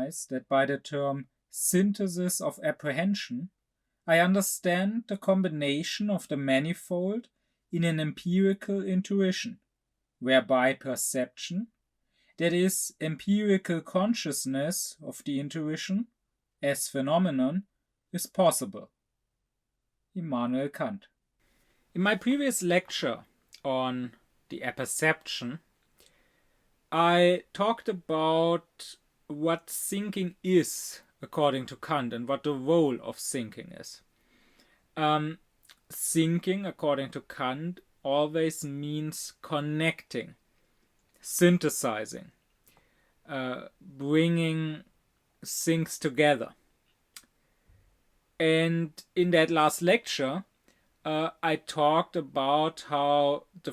recognize that by the term synthesis of apprehension, I understand the combination of the manifold in an empirical intuition, whereby perception, that is, empirical consciousness of the intuition as phenomenon, is possible. Immanuel Kant. In my previous lecture on the apperception, I talked about what thinking is according to Kant and what the role of thinking is. Thinking, according to Kant, always means connecting, synthesizing, bringing things together. And in that last lecture, I talked about how the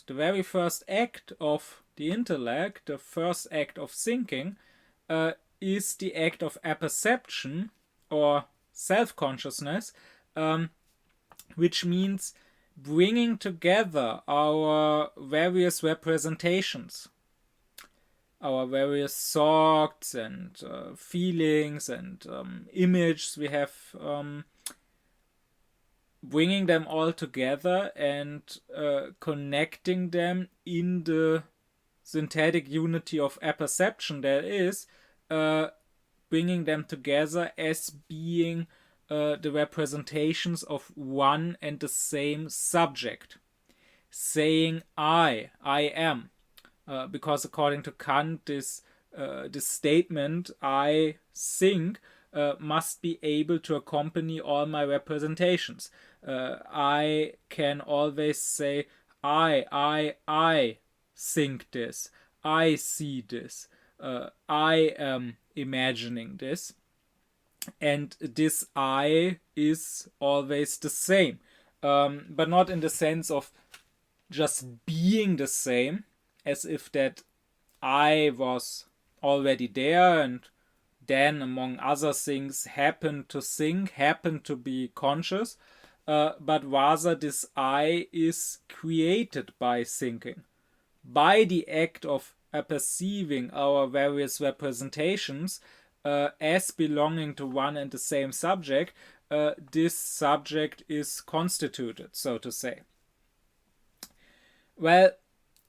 very first act of the intellect, the first act of thinking, is the act of apperception or self-consciousness, which means bringing together our various representations, our various thoughts and feelings and images we have, bringing them all together and connecting them in the synthetic unity of apperception there is, bringing them together as being the representations of one and the same subject, saying I am, because according to Kant, this statement, I think, must be able to accompany all my representations. I can always say I think this, I see this, I am imagining this, and this I is always the same, but not in the sense of just being the same, as if that I was already there and then, among other things, happened to think, happened to be conscious, but rather this I is created by thinking, by the act of perceiving our various representations as belonging to one and the same subject. This subject is constituted, so to say. Well,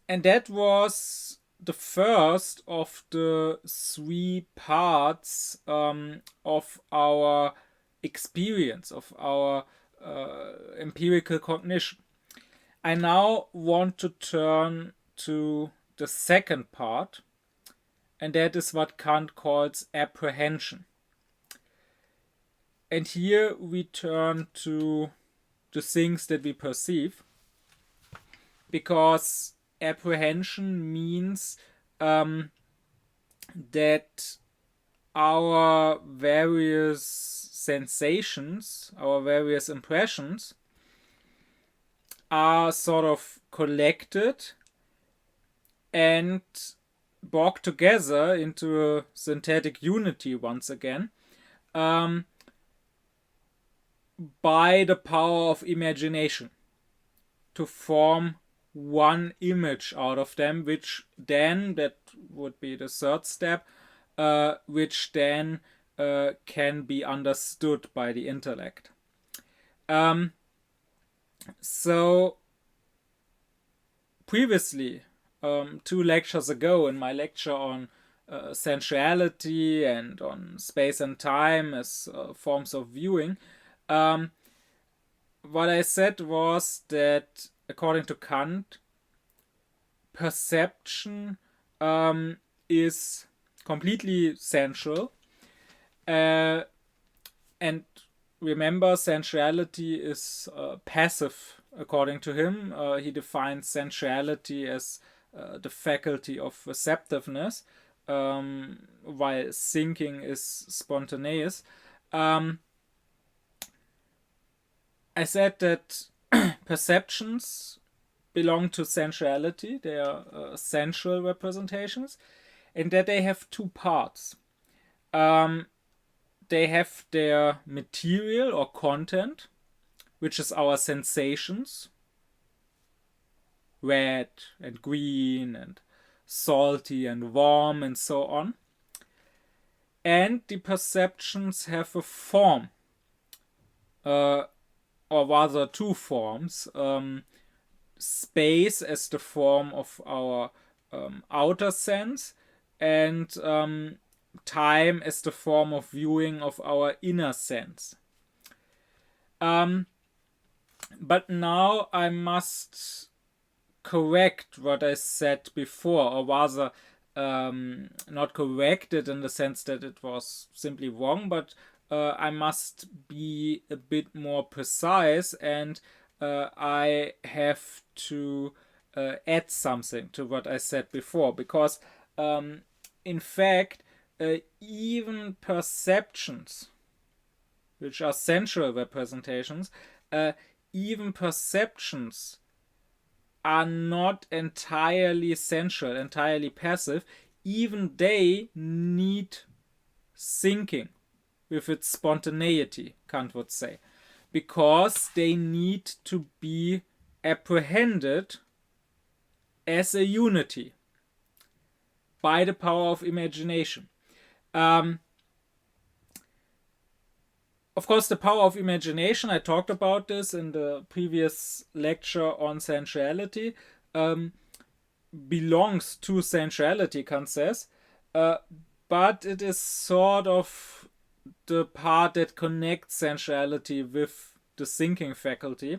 and that was the first of the three parts of our experience, of our empirical cognition. I now want to turn to the second part, and that is what Kant calls apprehension. And here we turn to the things that we perceive, because apprehension means that our various sensations, our various impressions are sort of collected and brought together into a synthetic unity once again by the power of imagination to form one image out of them, which then, that would be the third step, which then can be understood by the intellect. So previously, 2 lectures ago, in my lecture on sensuality and on space and time as forms of viewing, what I said was that according to Kant, perception is completely sensual, and remember, sensuality is passive according to him. He defines sensuality as the faculty of receptiveness, while thinking is spontaneous. I said that perceptions belong to sensuality, they are sensual representations, and that they have 2 parts. They have their material or content, which is our sensations, red and green and salty and warm and so on. and the perceptions have a form, or rather two forms. Space as the form of our outer sense, and time as the form of viewing of our inner sense. But now I must correct what I said before, or rather, not correct it in the sense that it was simply wrong, but I must be a bit more precise, and I have to add something to what I said before, because in fact, even perceptions, which are sensual representations, even perceptions are not entirely sensual, entirely passive. Even they need thinking with its spontaneity, Kant would say, because they need to be apprehended as a unity by the power of imagination. Of course, the power of imagination, I talked about this in the previous lecture on sensuality, belongs to sensuality, Kant says, but it is sort of the part that connects sensuality with the thinking faculty,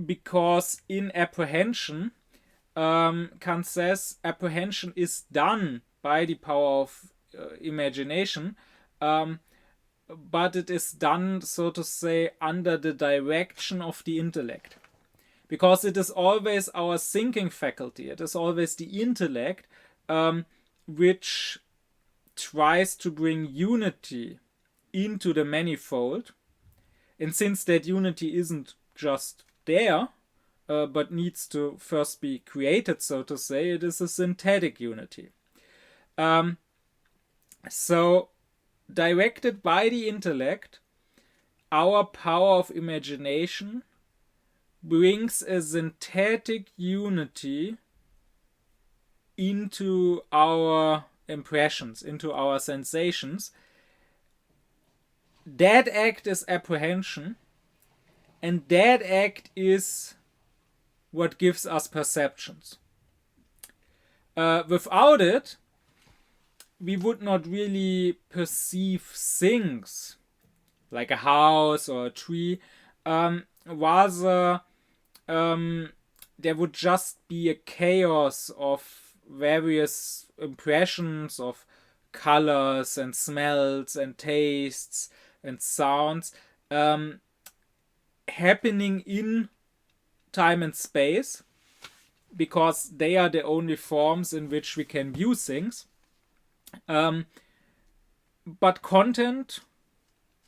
because in apprehension, Kant says apprehension is done by the power of imagination, but it is done, so to say, under the direction of the intellect. Because it is always our thinking faculty, it is always the intellect which tries to bring unity into the manifold. And since that unity isn't just there, but needs to first be created, so to say, it is a synthetic unity. So, directed by the intellect, our power of imagination brings a synthetic unity into our impressions, into our sensations. That act is apprehension, and that act is what gives us perceptions. Without it, we would not really perceive things like a house or a tree. Rather, there would just be a chaos of various impressions of colors and smells and tastes and sounds happening in time and space, because they are the only forms in which we can view things. But content,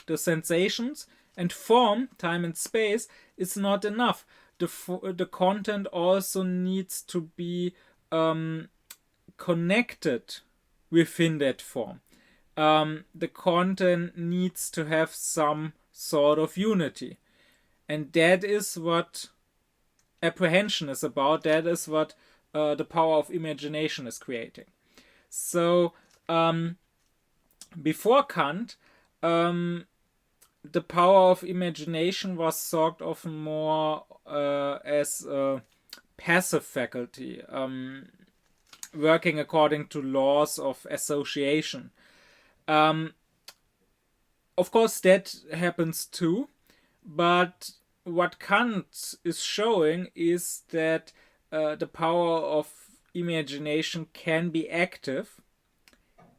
the sensations, and form, time and space, is not enough. The content also needs to be connected within that form. The content needs to have some sort of unity. And that is what apprehension is about. That is what the power of imagination is creating. So, before Kant, the power of imagination was thought of more as a passive faculty, working according to laws of association. Of course, that happens too, but what Kant is showing is that the power of imagination can be active,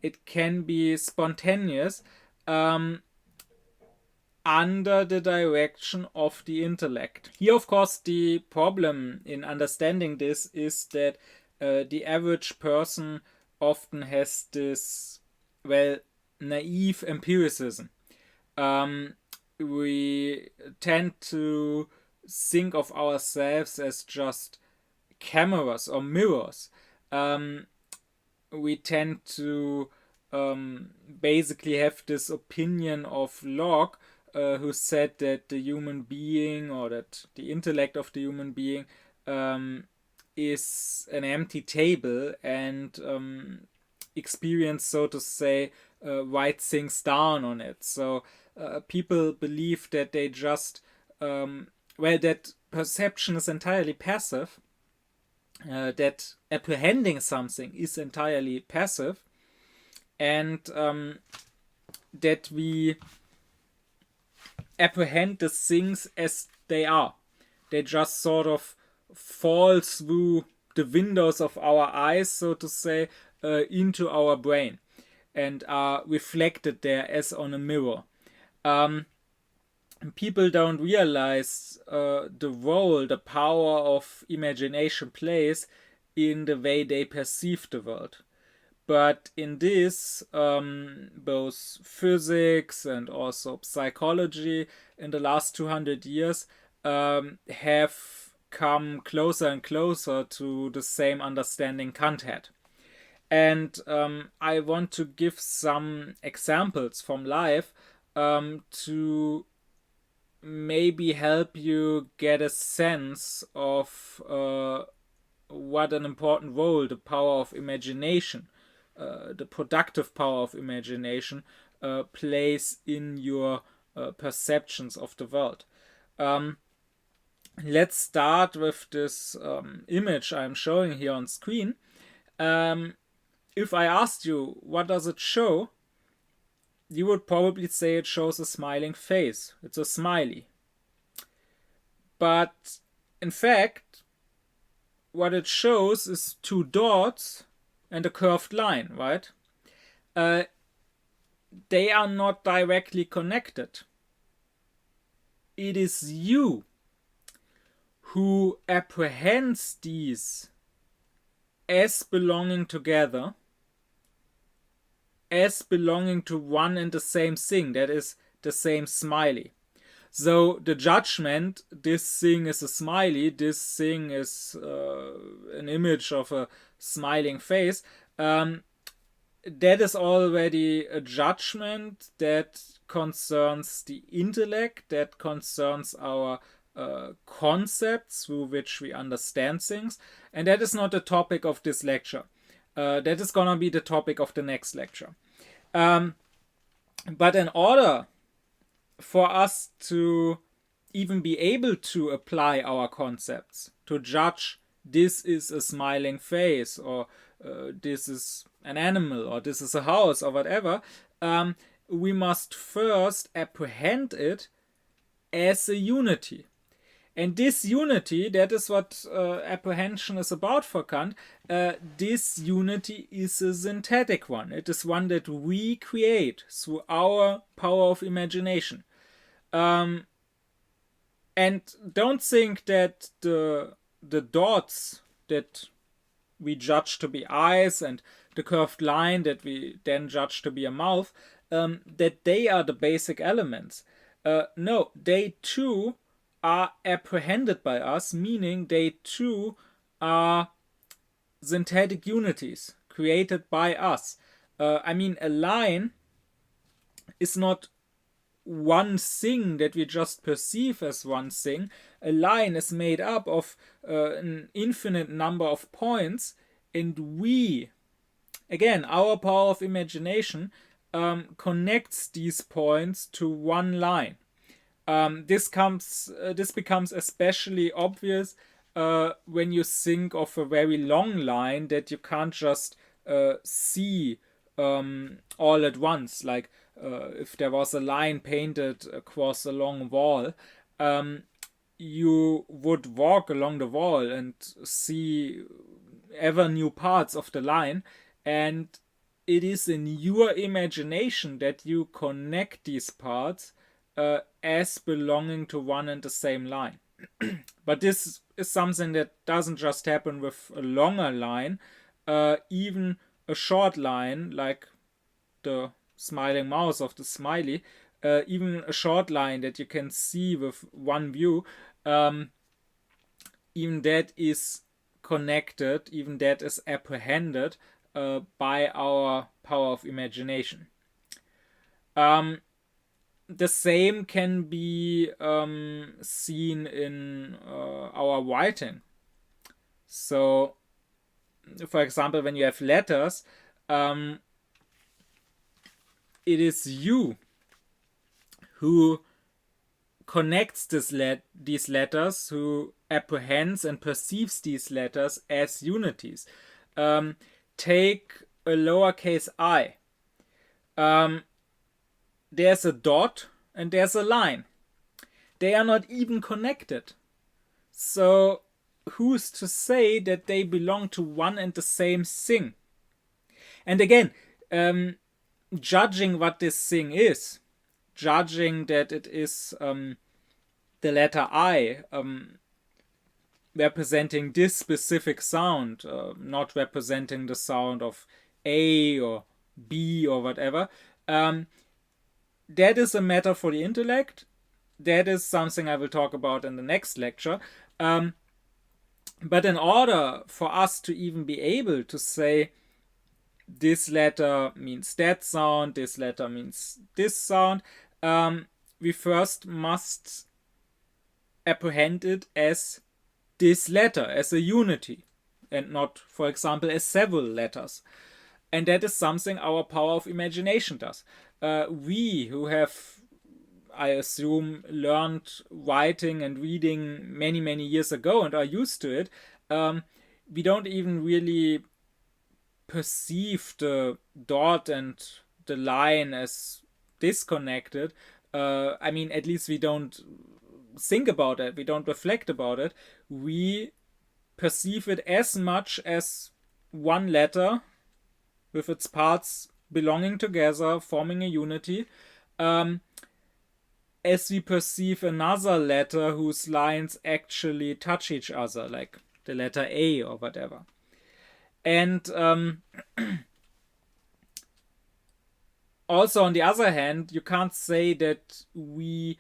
it can be spontaneous, under the direction of the intellect. Here, of course, the problem in understanding this is that the average person often has this, naive empiricism. We tend to think of ourselves as just cameras or mirrors. We tend to basically have this opinion of Locke, who said that the human being, or that the intellect of the human being, is an empty table, and experience, so to say, write things down on it. So people believe that they just, that perception is entirely passive, that apprehending something is entirely passive, and that we apprehend the things as they are. They just sort of fall through the windows of our eyes, so to say, into our brain, and are reflected there as on a mirror. People don't realize the role, the power of imagination plays in the way they perceive the world. But in this, both physics and also psychology in the last 200 years have come closer and closer to the same understanding Kant had. And I want to give some examples from life to maybe help you get a sense of what an important role the power of imagination, the productive power of imagination, plays in your perceptions of the world. Let's start with this image I'm showing here on screen. If I asked you, what does it show? You would probably say it shows a smiling face. It's a smiley. But in fact, what it shows is two dots and a curved line, right? They are not directly connected. It is you who apprehends these as belonging together, as belonging to one and the same thing, that is the same smiley. So the judgment, this thing is a smiley, this thing is an image of a smiling face, that is already a judgment that concerns the intellect, that concerns our concepts through which we understand things, and that is not the topic of this lecture. That is gonna be the topic of the next lecture. But in order for us to even be able to apply our concepts, to judge this is a smiling face, or this is an animal, or this is a house, or whatever, we must first apprehend it as a unity. And this unity, that is what apprehension is about for Kant. This unity is a synthetic one. It is one that we create through our power of imagination. And don't think that the dots that we judge to be eyes and the curved line that we then judge to be a mouth, that they are the basic elements. No, they too are apprehended by us, meaning they too are synthetic unities created by us. I mean, a line is not one thing that we just perceive as one thing. A line is made up of an infinite number of points, and we, again, our power of imagination connects these points to one line. This becomes especially obvious when you think of a very long line that you can't just see all at once. Like if there was a line painted across a long wall, you would walk along the wall and see ever new parts of the line, and it is in your imagination that you connect these parts as belonging to one and the same line. But this is something that doesn't just happen with a longer line. Even a short line, like the smiling mouse of the smiley, even a short line that you can see with one view, even that is connected, even that is apprehended by our power of imagination. The same can be seen in our writing. So, for example, when you have letters, it is you who connects these letters, who apprehends and perceives these letters as unities. Take a lowercase I. There's a dot and there's a line. They are not even connected. So who's to say that they belong to one and the same thing? And again, judging what this thing is, judging that it is the letter I, representing this specific sound, not representing the sound of A or B or whatever, that is a matter for the intellect. That is something I will talk about in the next lecture. But in order for us to even be able to say this letter means that sound, this letter means this sound, we first must apprehend it as this letter, as a unity, and not, for example, as several letters. And that is something our power of imagination does. We who have, I assume, learned writing and reading many, many years ago and are used to it, we don't even really perceive the dot and the line as disconnected. I mean, at least we don't think about it, we don't reflect about it. We perceive it as much as one letter with its parts belonging together, forming a unity, as we perceive another letter whose lines actually touch each other, like the letter A or whatever. And also, on the other hand, you can't say that we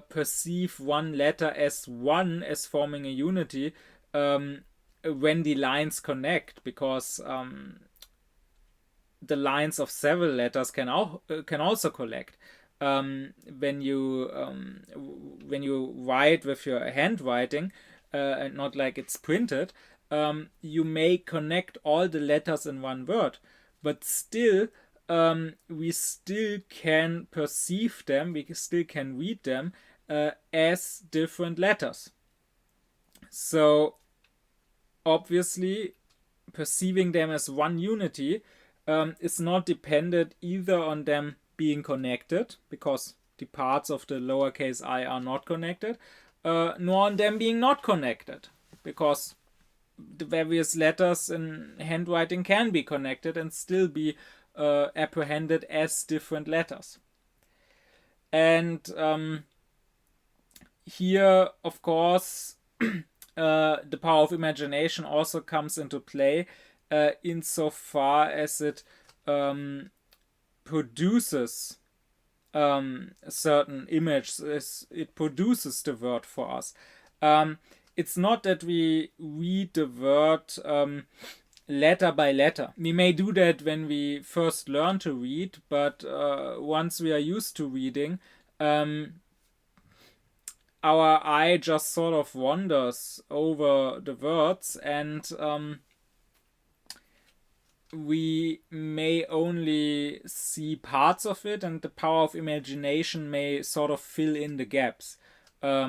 perceive one letter as one, as forming a unity, when the lines connect, because the lines of several letters can also connect. When you write with your handwriting, and not like it's printed, you may connect all the letters in one word, but still we still can perceive them, we still can read them as different letters. So obviously perceiving them as one unity is not dependent either on them being connected, because the parts of the lowercase I are not connected, nor on them being not connected, because the various letters in handwriting can be connected and still be apprehended as different letters. And here, of course, the power of imagination also comes into play, insofar as it produces a certain image, it produces the word for us. It's not that we read the word letter by letter. We may do that when we first learn to read, but once we are used to reading, our eye just sort of wanders over the words, and we may only see parts of it, and the power of imagination may sort of fill in the gaps. I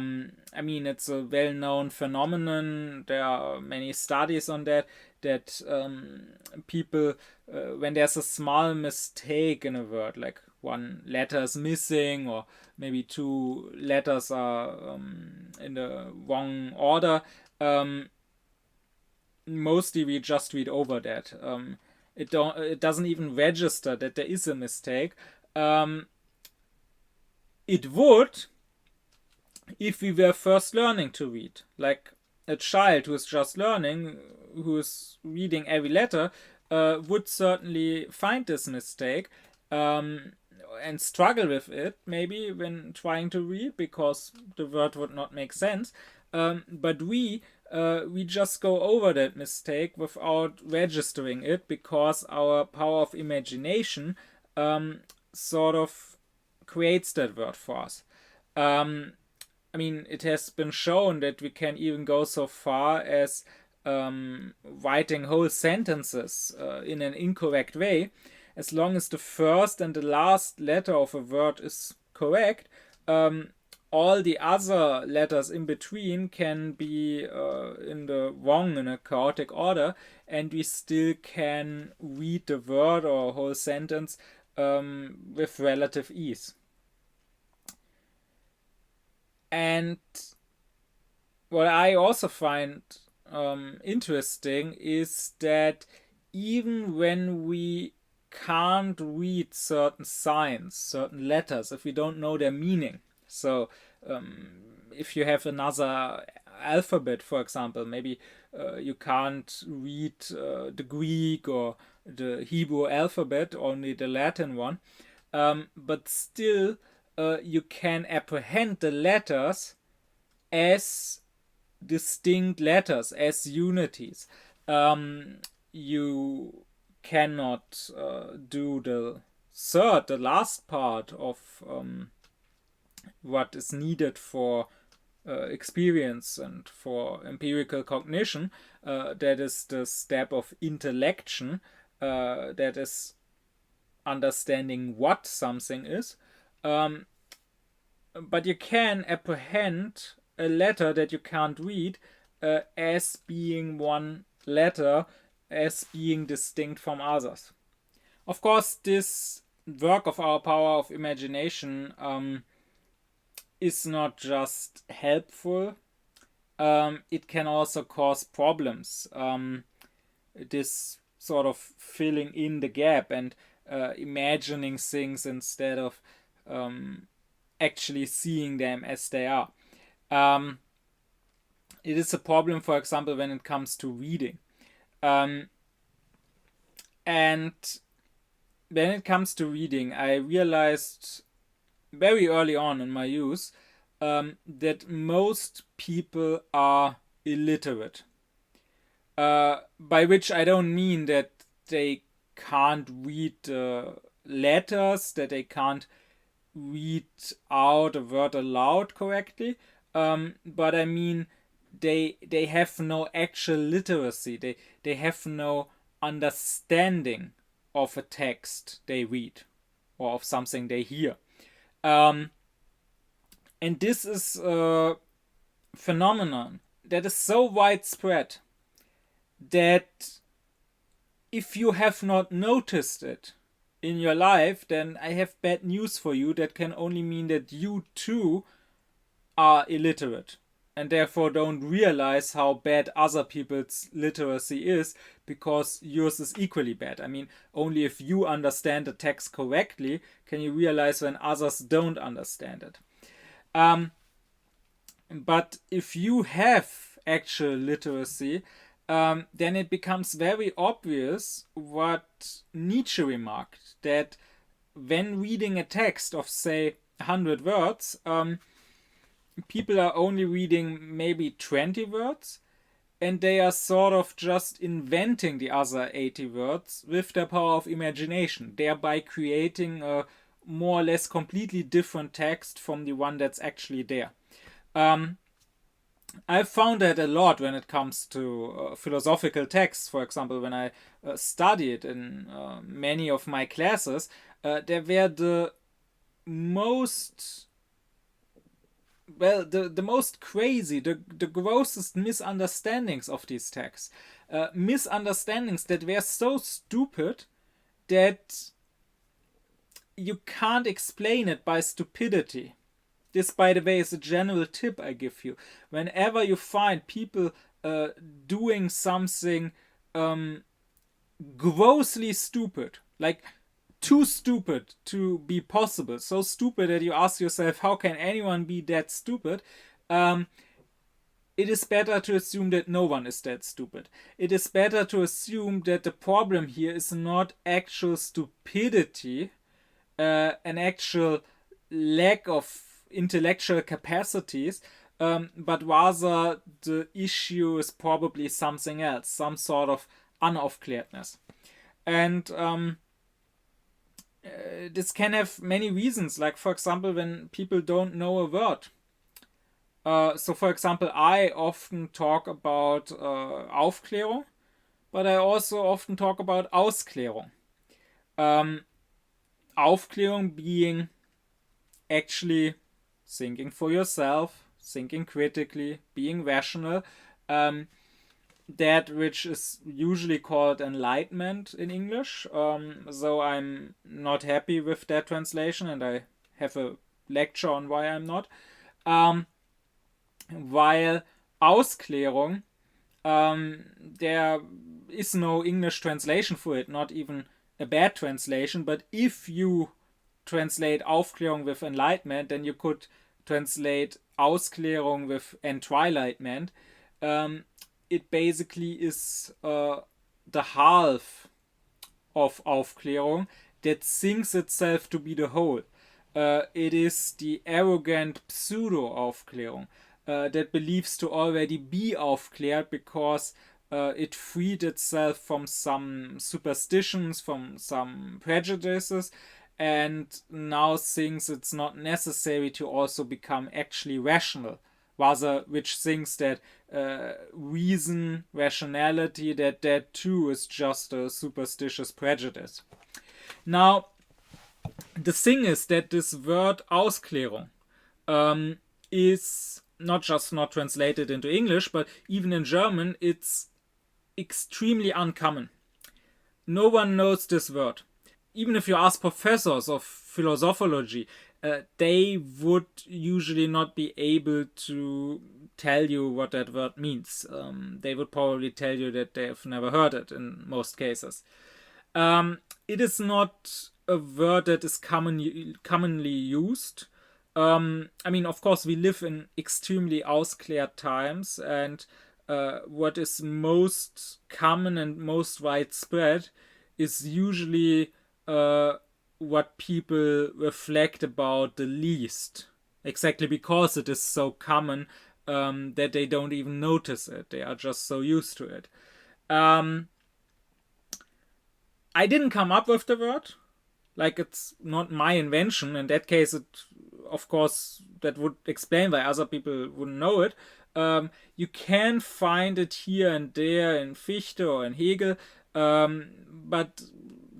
mean, it's a well-known phenomenon. There are many studies on that people, when there's a small mistake in a word, like one letter is missing, or maybe two letters are in the wrong order, mostly we just read over that. It doesn't even register that there is a mistake. It would, if we were first learning to read, like a child who is just learning, who is reading every letter, would certainly find this mistake and struggle with it, maybe, when trying to read, because the word would not make sense. But we just go over that mistake without registering it, because our power of imagination sort of creates that word for us. I mean, it has been shown that we can even go so far as writing whole sentences in an incorrect way, as long as the first and the last letter of a word is correct, all the other letters in between can be in a chaotic order, and we still can read the word or whole sentence with relative ease. And what I also find interesting is that even when we can't read certain signs, certain letters, if we don't know their meaning. So if you have another alphabet, for example, maybe you can't read the Greek or the Hebrew alphabet, only the Latin one, but still you can apprehend the letters as distinct letters, as unities. You cannot do the last part of what is needed for experience and for empirical cognition. That is the step of intellection, that is understanding what something is. But you can apprehend a letter that you can't read as being one letter, as being distinct from others. Of course, this work of our power of imagination is not just helpful, it can also cause problems. This sort of filling in the gap and imagining things instead of actually seeing them as they are. It is a problem, for example, when it comes to reading. And when it comes to reading, I realized very early on in my youth that most people are illiterate. By which I don't mean that they can't read letters, that they can't read out a word aloud correctly, but I mean they have no actual literacy. They have no understanding of a text they read or of something they hear. And this is a phenomenon that is so widespread that if you have not noticed it in your life, then I have bad news for you. That can only mean that you too are illiterate and therefore don't realize how bad other people's literacy is, because yours is equally bad. I mean, only if you understand the text correctly can you realize when others don't understand it. But if you have actual literacy, then it becomes very obvious what Nietzsche remarked, that when reading a text of, say, 100 words, people are only reading maybe 20 words, and they are sort of just inventing the other 80 words with their power of imagination, thereby creating a more or less completely different text from the one that's actually there. I've found that a lot when it comes to philosophical texts. For example, when I studied in many of my classes, there were the most crazy, the grossest misunderstandings of these texts. Misunderstandings that were so stupid that you can't explain it by stupidity. This, by the way, is a general tip I give you. Whenever you find people doing something grossly stupid, like too stupid to be possible, so stupid that you ask yourself, how can anyone be that stupid? It is better to assume that no one is that stupid. It is better to assume that the problem here is not actual stupidity, an actual lack of intellectual capacities, but rather the issue is probably something else, some sort of unaufklärdness. And this can have many reasons, like, for example, when people don't know a word. So, for example, I often talk about Aufklärung, but I also often talk about Ausklärung. Aufklärung being actually thinking for yourself, thinking critically, being rational. That which is usually called enlightenment in English. So I'm not happy with that translation, and I have a lecture on why I'm not. While Ausklärung, there is no English translation for it, not even a bad translation, but if you translate Aufklärung with enlightenment, then you could translate Ausklärung with entwilightment. It basically is the half of Aufklärung that thinks itself to be the whole. It is the arrogant pseudo-Aufklärung that believes to already be aufklärt because it freed itself from some superstitions, from some prejudices, and now thinks it's not necessary to also become actually rational, rather which thinks that reason, rationality, that too is just a superstitious prejudice. Now, the thing is that this word Ausklärung is not just not translated into English, but even in German, it's extremely uncommon. No one knows this word. Even if you ask professors of philosophology, they would usually not be able to tell you what that word means. They would probably tell you that they have never heard it in most cases. It is not a word that is commonly used. I mean, of course, we live in extremely ausklärt times, and what is most common and most widespread is usually what people reflect about the least, exactly because it is so common that they don't even notice it. They are just so used to it. I didn't come up with the word. Like, it's not my invention. In that case, it, of course, that would explain why other people wouldn't know it. You can find it here and there in Fichte or in Hegel, but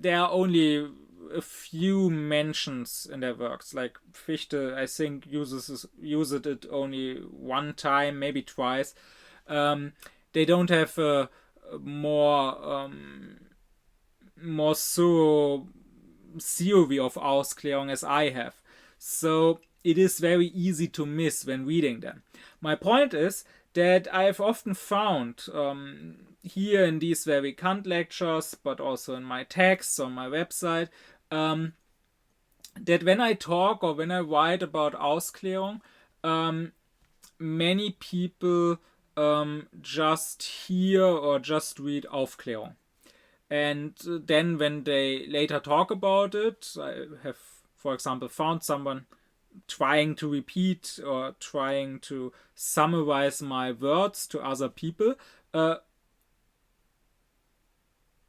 there are only a few mentions in their works. Like Fichte, I think, uses it only one time, maybe twice. They don't have a more thorough theory of Ausklärung as I have. So it is very easy to miss when reading them. My point is that I have often found here in these very Kant lectures, but also in my texts on my website, that when I talk or when I write about Ausklärung, many people just hear or just read Aufklärung. And then when they later talk about it, I have, for example, found someone trying to repeat or trying to summarize my words to other people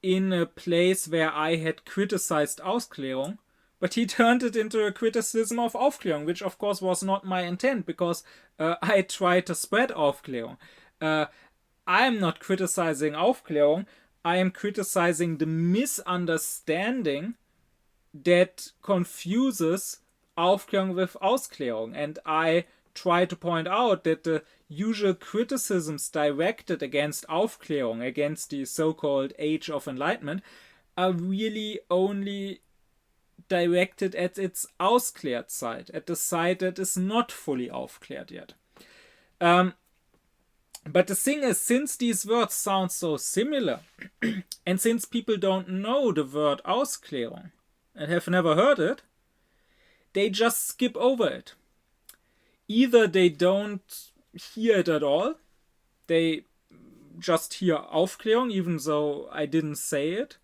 in a place where I had criticized Ausklärung, but he turned it into a criticism of Aufklärung, which of course was not my intent, because I tried to spread Aufklärung. I am not criticizing Aufklärung, I am criticizing the misunderstanding that confuses Aufklärung with Ausklärung, and I try to point out that the usual criticisms directed against Aufklärung, against the so-called Age of Enlightenment, are really only directed at its ausklärt side, at the side that is not fully aufklärt yet. But the thing is, since these words sound so similar, and since people don't know the word Ausklärung and have never heard it, they just skip over it. Either they don't hear it at all, they just hear Aufklärung even though I didn't say it,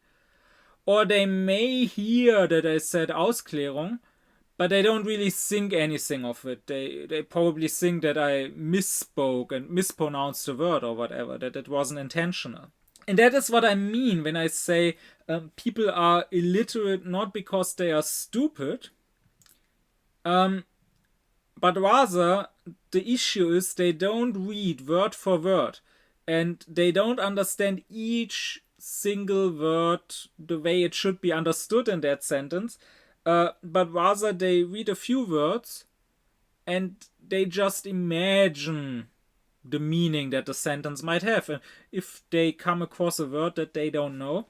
or they may hear that I said Ausklärung, but they don't really think anything of it. They probably think that I misspoke and mispronounced the word or whatever, that it wasn't intentional. And that is what I mean when I say people are illiterate not because they are stupid, but rather the issue is they don't read word for word, and they don't understand each single word the way it should be understood in that sentence, but rather they read a few words and they just imagine the meaning that the sentence might have. And if they come across a word that they don't know,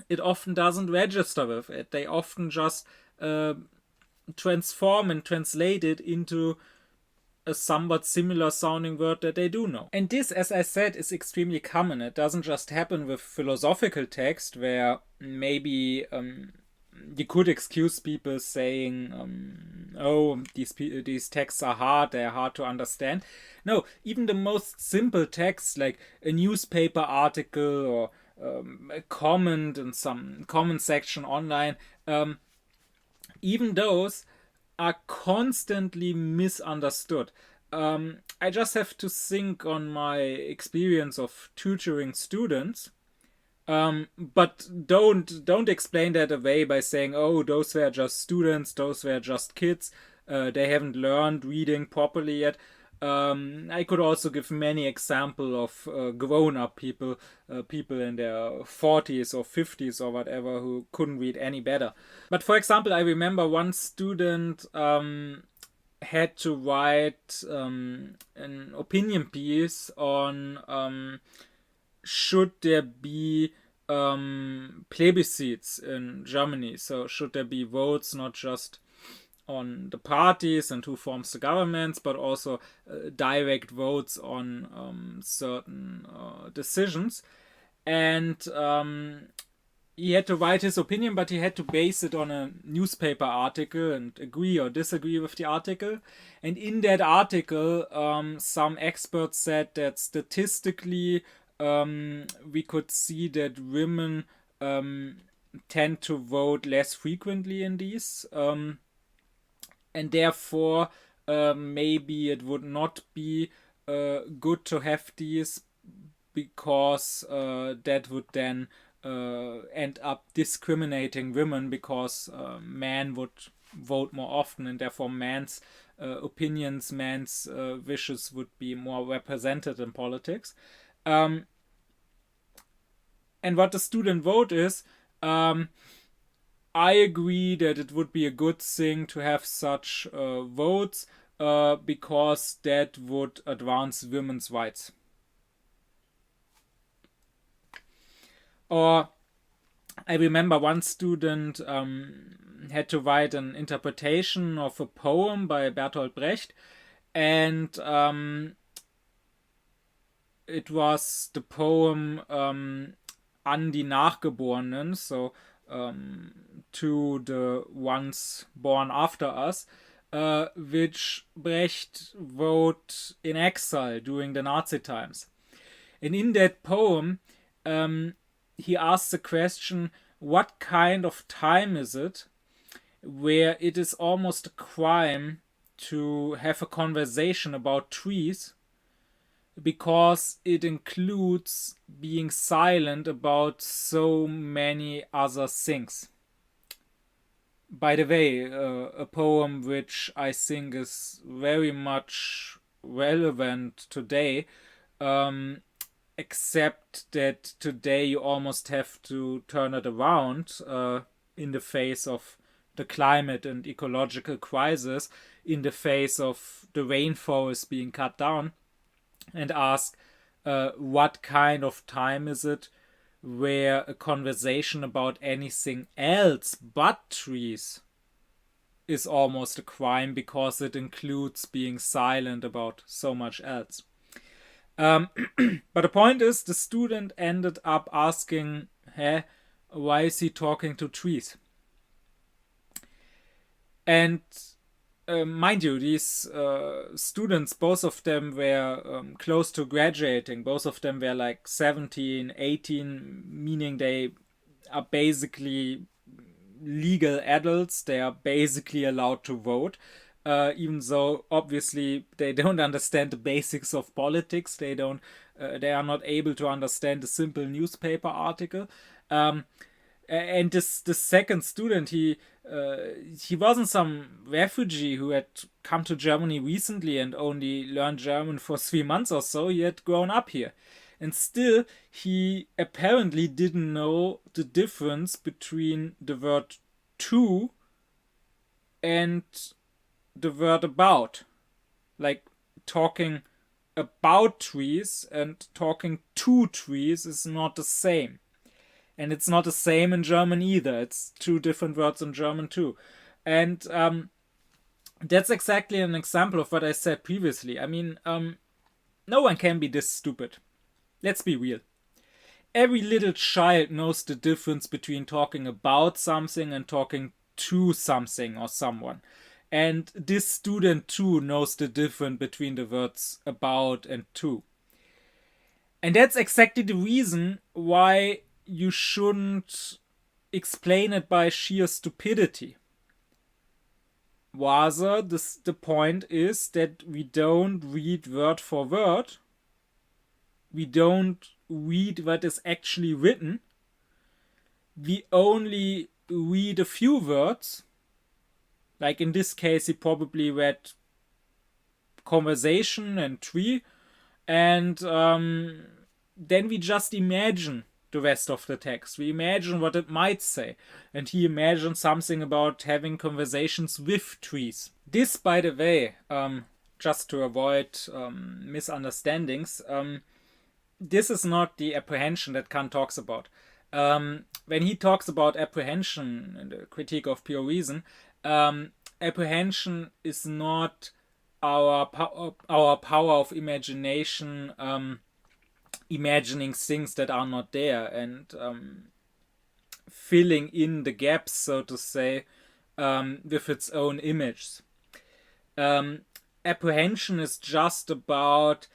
it often doesn't register with it. They often just transform and translate it into a somewhat similar sounding word that they do know. And this, as I said, is extremely common. It doesn't just happen with philosophical text, where maybe you could excuse people saying, "Oh, these texts are hard; they are hard to understand." No, even the most simple text, like a newspaper article or a comment in some comment section online, even those are constantly misunderstood. I just have to think on my experience of tutoring students. But don't explain that away by saying, "Oh, those were just students, those were just kids, they haven't learned reading properly yet." I could also give many examples of grown-up people, people in their 40s or 50s or whatever, who couldn't read any better. But for example, I remember one student had to write an opinion piece on should there be plebiscites in Germany? So should there be votes not just on the parties and who forms the governments, but also direct votes on certain decisions? And he had to write his opinion, but he had to base it on a newspaper article and agree or disagree with the article. And in that article, some experts said that statistically, we could see that women tend to vote less frequently in these, and therefore maybe it would not be good to have these, because that would then end up discriminating women, because men would vote more often, and therefore man's opinions, man's wishes would be more represented in politics. And what the student vote is, I agree that it would be a good thing to have such votes, because that would advance women's rights. Or I remember one student had to write an interpretation of a poem by Bertolt Brecht, and it was the poem An die Nachgeborenen, so to the ones born after us, which Brecht wrote in exile during the Nazi times. And in that poem, he asks the question, what kind of time is it where it is almost a crime to have a conversation about trees, because it includes being silent about so many other things. By the way, a poem which I think is very much relevant today, except that today you almost have to turn it around in the face of the climate and ecological crisis, in the face of the rainforest being cut down, and ask what kind of time is it where a conversation about anything else but trees is almost a crime, because it includes being silent about so much else. But the point is, the student ended up asking, why is he talking to trees? And mind you, these students, both of them were close to graduating. Both of them were like 17, 18, meaning they are basically legal adults. They are basically allowed to vote, even though obviously they don't understand the basics of politics. They are not able to understand a simple newspaper article. and this second student, he wasn't some refugee who had come to Germany recently and only learned German for 3 months or so. He had grown up here, and still he apparently didn't know the difference between the word to and the word about. Like, talking about trees and talking to trees is not the same. And it's not the same in German either. It's two different words in German too. And that's exactly an example of what I said previously. I mean, no one can be this stupid. Let's be real. Every little child knows the difference between talking about something and talking to something or someone. And this student too knows the difference between the words about and to. And that's exactly the reason why you shouldn't explain it by sheer stupidity. Rather, the point is that we don't read word for word. We don't read what is actually written. We only read a few words. Like in this case, he probably read conversation and tree. And then we just imagine the rest of the text. We imagine what it might say. And he imagined something about having conversations with trees. This, by the way, just to avoid misunderstandings, this is not the apprehension that Kant talks about. When he talks about apprehension in the critique of pure reason, apprehension is not our power of imagination, imagining things that are not there and filling in the gaps, so to say, with its own images. Apprehension is just about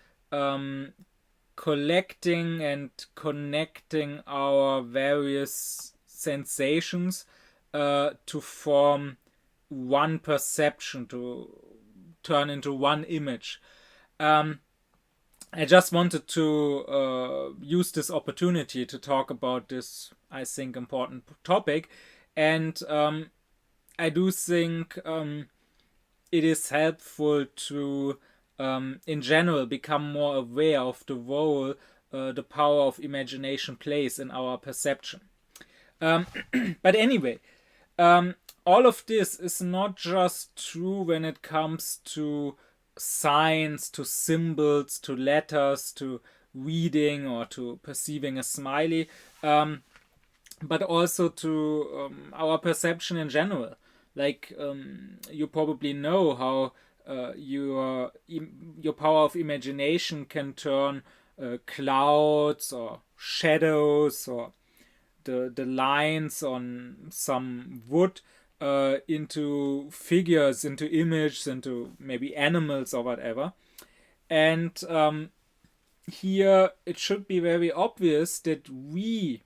collecting and connecting our various sensations to form one perception, to turn into one image. I just wanted to use this opportunity to talk about this, I think, important topic. And I do think it is helpful to, in general, become more aware of the role the power of imagination plays in our perception. But anyway, all of this is not just true when it comes to signs, to symbols, to letters, to reading or to perceiving a smiley, but also to our perception in general. Like, you probably know how your power of imagination can turn clouds or shadows or the lines on some wood into figures, into images, into maybe animals or whatever. And here it should be very obvious that we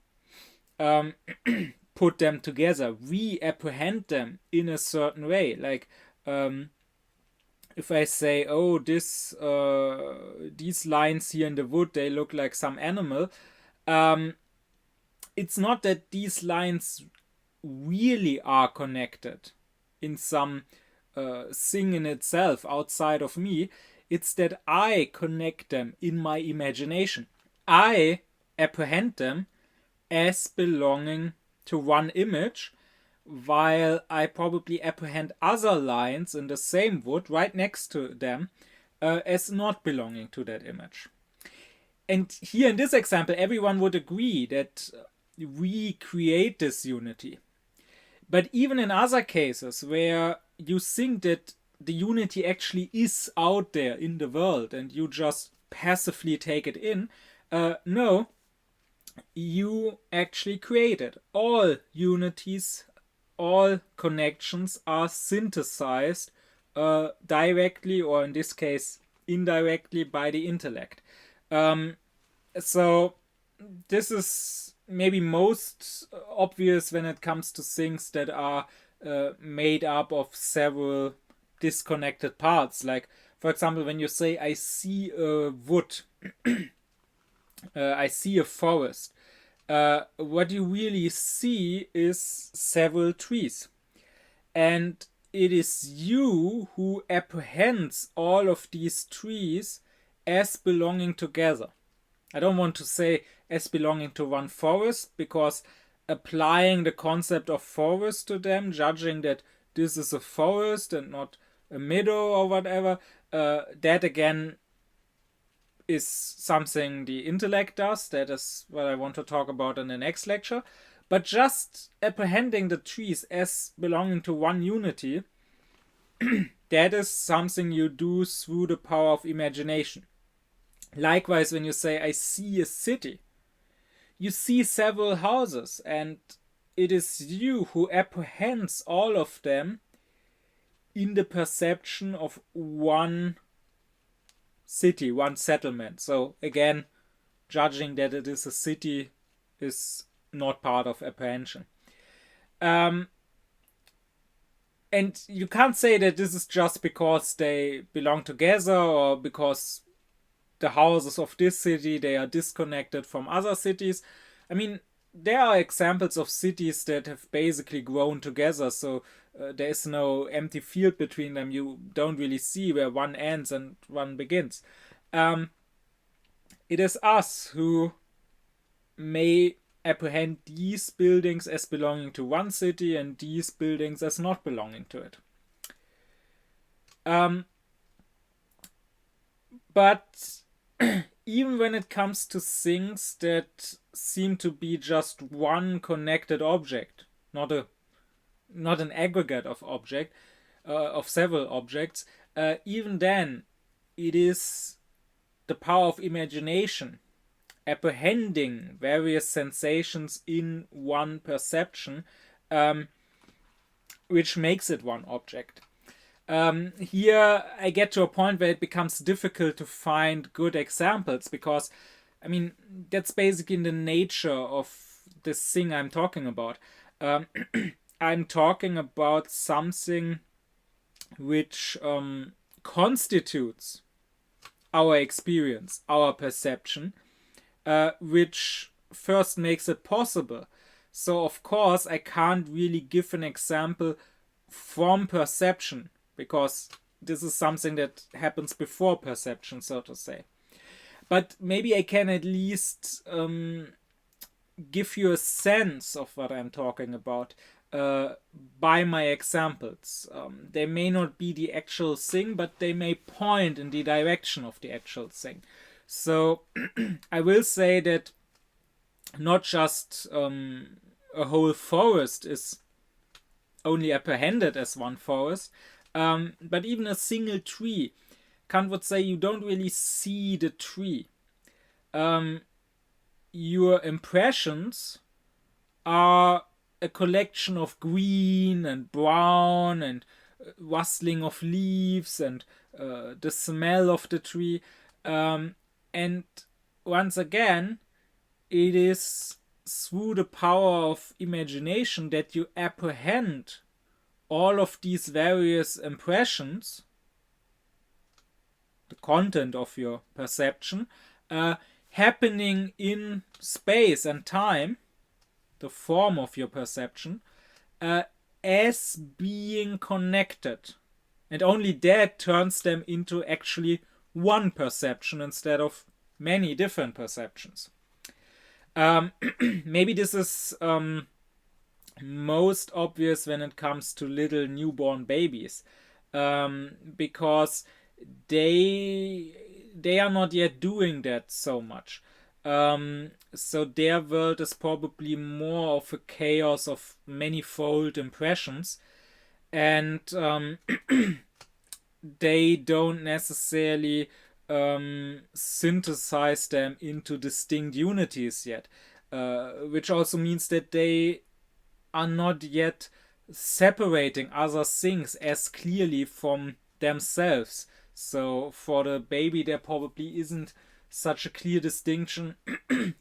put them together. We apprehend them in a certain way. Like, if I say, oh, these lines here in the wood, they look like some animal, it's not that these lines really are connected in some thing in itself outside of me. It's that I connect them in my imagination. I apprehend them as belonging to one image, while I probably apprehend other lines in the same wood right next to them as not belonging to that image. And here in this example, everyone would agree that we create this unity. But even in other cases where you think that the unity actually is out there in the world and you just passively take it in, no, you actually create it. All unities, all connections are synthesized directly, or in this case indirectly, by the intellect. So this is maybe most obvious when it comes to things that are made up of several disconnected parts. Like, for example, when you say, I see a wood, I see a forest, what you really see is several trees. And it is you who apprehends all of these trees as belonging together. I don't want to say as belonging to one forest, because applying the concept of forest to them, judging that this is a forest and not a meadow or whatever, that again is something the intellect does. That is what I want to talk about in the next lecture. But just apprehending the trees as belonging to one unity, that is something you do through the power of imagination. Likewise, when you say, I see a city, you see several houses, and it is you who apprehends all of them in the perception of one city, one settlement. So again, judging that it is a city is not part of apprehension. And you can't say that this is just because they belong together, or because the houses of this city, they are disconnected from other cities. I mean, there are examples of cities that have basically grown together, so there is no empty field between them. You don't really see where one ends and one begins. It is us who may apprehend these buildings as belonging to one city and these buildings as not belonging to it. But even when it comes to things that seem to be just one connected object, not an aggregate of several objects, even then it is the power of imagination apprehending various sensations in one perception, which makes it one object. Here I get to a point where it becomes difficult to find good examples, because I mean, that's basically the nature of this thing I'm talking about. I'm talking about something which constitutes our experience, our perception, which first makes it possible. So of course I can't really give an example from perception, because this is something that happens before perception, so to say. But maybe I can at least give you a sense of what I'm talking about by my examples. They may not be the actual thing, but they may point in the direction of the actual thing. So I will say that not just a whole forest is only apprehended as one forest, but even a single tree. Kant would say you don't really see the tree. Your impressions are a collection of green and brown and rustling of leaves and the smell of the tree. And once again, it is through the power of imagination that you apprehend all of these various impressions, the content of your perception, happening in space and time, the form of your perception, as being connected. And only that turns them into actually one perception instead of many different perceptions. Maybe this is most obvious when it comes to little newborn babies, because they are not yet doing that so much. So their world is probably more of a chaos of manifold impressions, and they don't necessarily synthesize them into distinct unities yet, which also means that they are not yet separating other things as clearly from themselves. So for the baby there probably isn't such a clear distinction.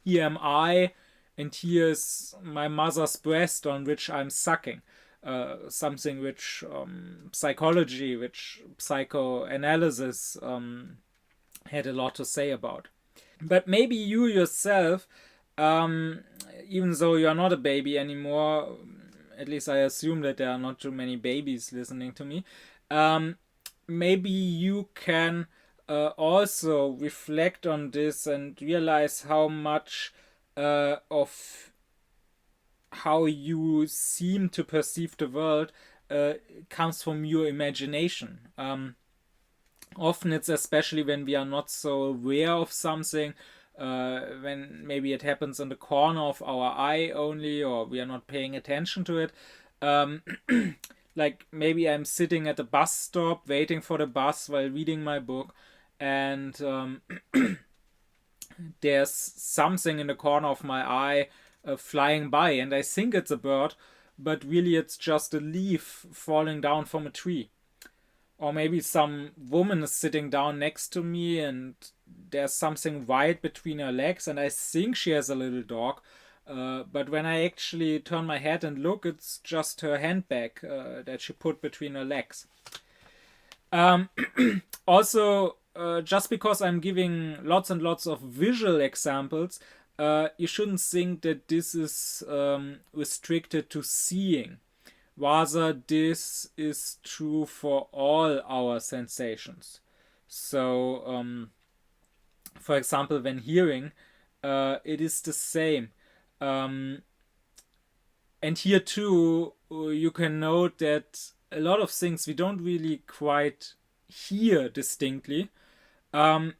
Here am I, and here is my mother's breast on which I'm sucking. Something which psychology, which psychoanalysis had a lot to say about. But maybe you yourself, even though you're not a baby anymore, at least I assume that there are not too many babies listening to me, maybe you can also reflect on this and realize how much of how you seem to perceive the world comes from your imagination. Often it's especially when we are not so aware of something, when maybe it happens in the corner of our eye only, or we are not paying attention to it. Like maybe I'm sitting at a bus stop waiting for the bus while reading my book, and there's something in the corner of my eye flying by, and I think it's a bird, but really it's just a leaf falling down from a tree. Or maybe some woman is sitting down next to me and there's something white between her legs, and I think she has a little dog. But when I actually turn my head and look, it's just her handbag that she put between her legs. Also, just because I'm giving lots and lots of visual examples, you shouldn't think that this is restricted to seeing. Rather, this is true for all our sensations. So, for example, when hearing, it is the same. And here too, you can note that a lot of things we don't really quite hear distinctly, but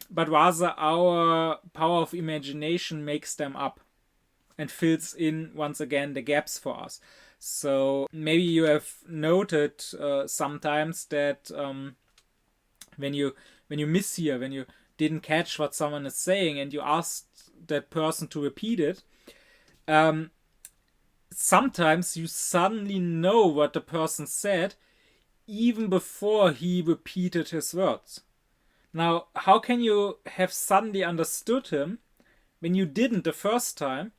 rather our power of imagination makes them up and fills in once again the gaps for us. So maybe you have noted sometimes that when you mishear, when you didn't catch what someone is saying and you asked that person to repeat it, sometimes you suddenly know what the person said even before he repeated his words. Now, how can you have suddenly understood him when you didn't the first time,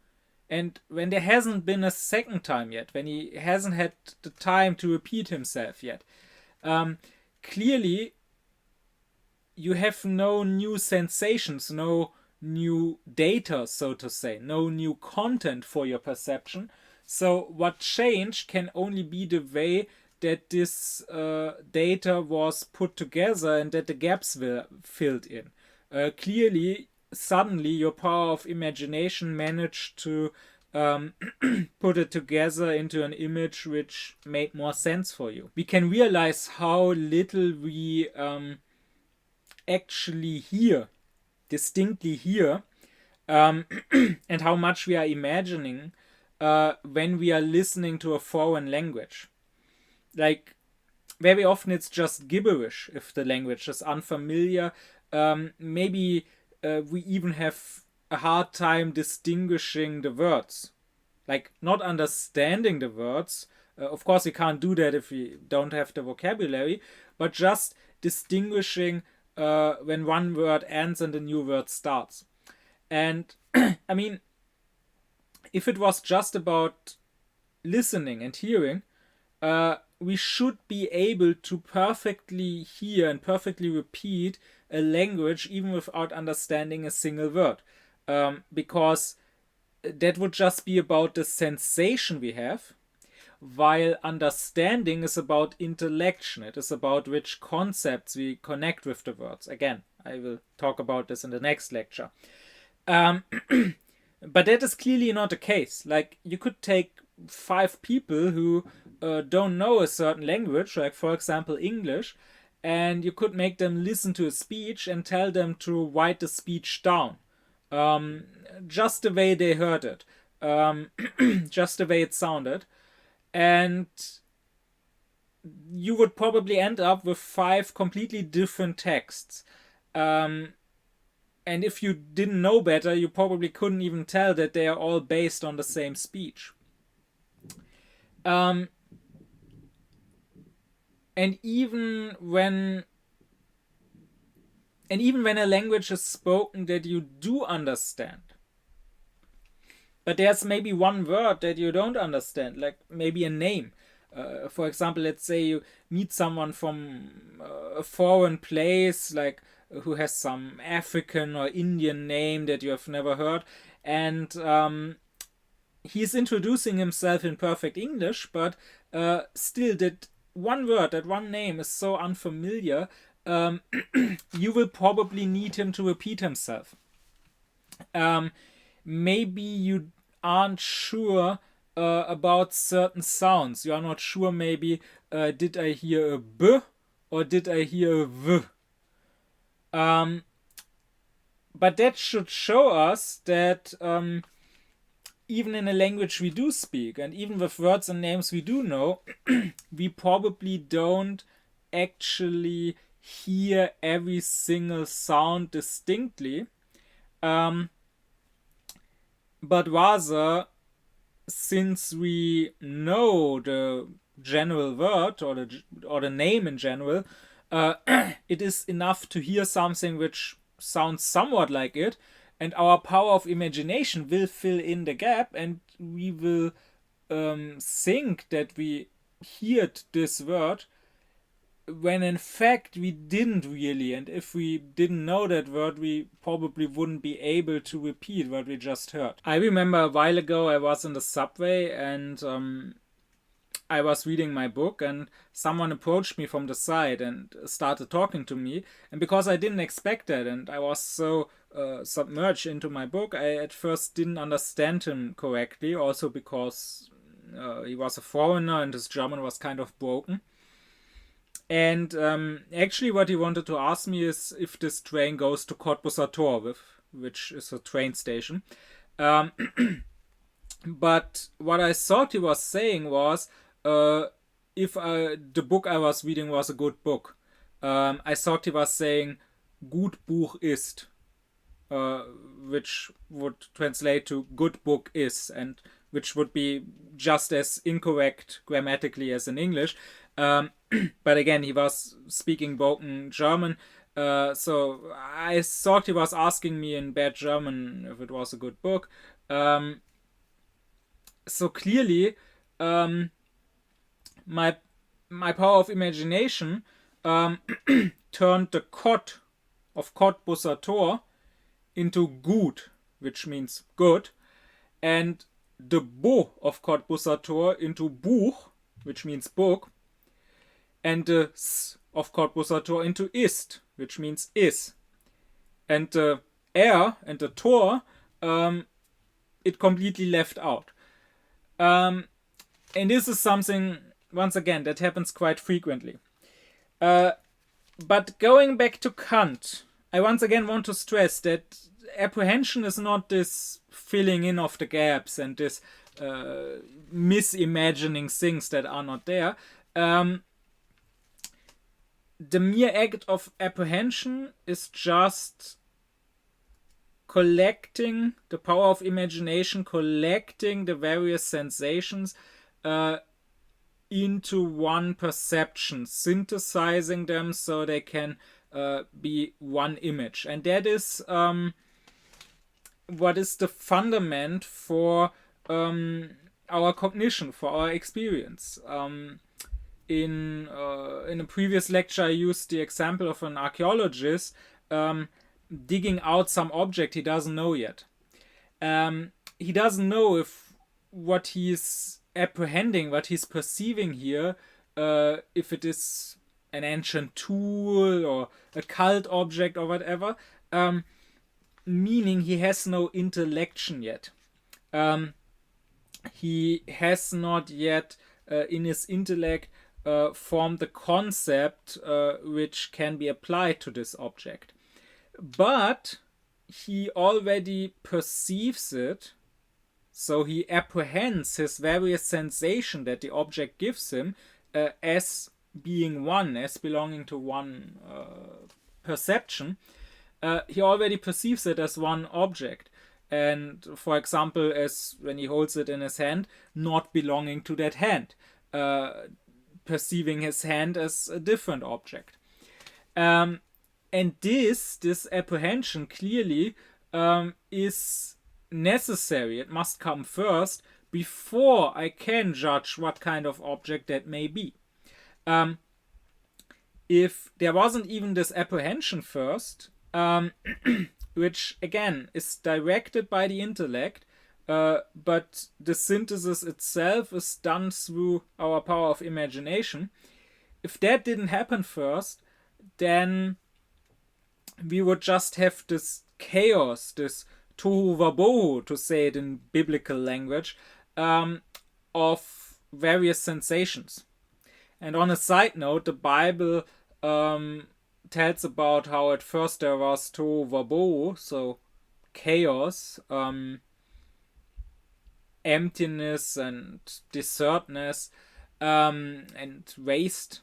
and when there hasn't been a second time yet, when he hasn't had the time to repeat himself yet? Clearly, you have no new sensations, no new data, so to say, no new content for your perception. So what changed can only be the way that this data was put together and that the gaps were filled in. Clearly, suddenly your power of imagination managed to put it together into an image which made more sense for you. We can realize how little we actually hear, distinctly hear, and how much we are imagining when we are listening to a foreign language. Like, very often it's just gibberish if the language is unfamiliar. Maybe we even have a hard time distinguishing the words. Like, not understanding the words. Of course, we can't do that if we don't have the vocabulary, but just distinguishing when one word ends and a new word starts. And, I mean, if it was just about listening and hearing, we should be able to perfectly hear and perfectly repeat a language even without understanding a single word. Because that would just be about the sensation we have, while understanding is about intellection. It is about which concepts we connect with the words. Again, I will talk about this in the next lecture. But that is clearly not the case. Like, you could take 5 people who don't know a certain language, like for example English, and you could make them listen to a speech and tell them to write the speech down, just the way they heard it, just the way it sounded, and you would probably end up with 5 completely different texts. And if you didn't know better, you probably couldn't even tell that they are all based on the same speech. And even when a language is spoken that you do understand, but there's maybe one word that you don't understand, like maybe a name. For example, let's say you meet someone from a foreign place, like who has some African or Indian name that you have never heard, and he's introducing himself in perfect English, but still that one word, that one name is so unfamiliar, you will probably need him to repeat himself. Maybe you aren't sure about certain sounds. You are not sure, maybe, did I hear a B or did I hear a V? But that should show us that even in a language we do speak, and even with words and names we do know, we probably don't actually hear every single sound distinctly. But rather, since we know the general word or the name in general, it is enough to hear something which sounds somewhat like it, and our power of imagination will fill in the gap, and we will think that we heard this word when in fact we didn't really, and if we didn't know that word, we probably wouldn't be able to repeat what we just heard. I remember a while ago I was in the subway and I was reading my book, and someone approached me from the side and started talking to me, and because I didn't expect that and I was so submerged into my book, I at first didn't understand him correctly, also because he was a foreigner and his German was kind of broken. And actually what he wanted to ask me is if this train goes to Cottbuser Tor, which is a train station. But what I thought he was saying was, if the book I was reading was a good book. I thought he was saying, gut Buch ist, which would translate to good book is, and which would be just as incorrect grammatically as in English. But again, he was speaking broken German, so I thought he was asking me in bad German if it was a good book. So clearly, my power of imagination turned the Kott of Cottbuser Tor into gut, which means good, and the Bo of Cottbuser Tor into Buch, which means book, and the S of Cottbuser Tor into ist, which means is. And the R and the Tor, it completely left out. And this is something, once again, that happens quite frequently. But going back to Kant, I once again want to stress that apprehension is not this filling in of the gaps and this misimagining things that are not there. The mere act of apprehension is just collecting the power of imagination, collecting the various sensations into one perception, synthesizing them so they can be one image. And that is what is the fundament for our cognition, for our experience. In a previous lecture, I used the example of an archaeologist digging out some object he doesn't know yet. He doesn't know if what he's apprehending, what he's perceiving here, if it is an ancient tool or a cult object or whatever, meaning he has no intellection yet. He has not yet in his intellect formed the concept which can be applied to this object. But he already perceives it, so he apprehends his various sensation that the object gives him as being one, as belonging to one perception. He already perceives it as one object. And for example, as when he holds it in his hand, not belonging to that hand, perceiving his hand as a different object. And this apprehension clearly is necessary. It must come first before I can judge what kind of object that may be. If there wasn't even this apprehension first, which again is directed by the intellect, but the synthesis itself is done through our power of imagination. If that didn't happen first, then we would just have this chaos, this tohu vabohu, to say it in biblical language, of various sensations. And on a side note, the Bible tells about how at first there was tohu vabohu, so chaos, emptiness and desertness, and waste.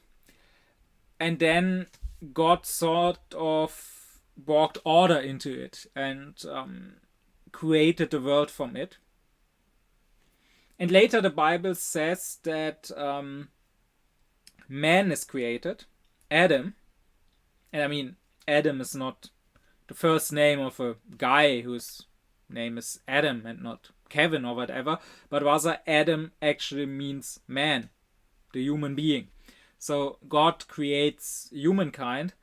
And then God sort of brought order into it and created the world from it. And later the Bible says that man is created, Adam. And I mean, Adam is not the first name of a guy whose name is Adam and not Kevin or whatever, but rather Adam actually means man, the human being. So God creates humankind,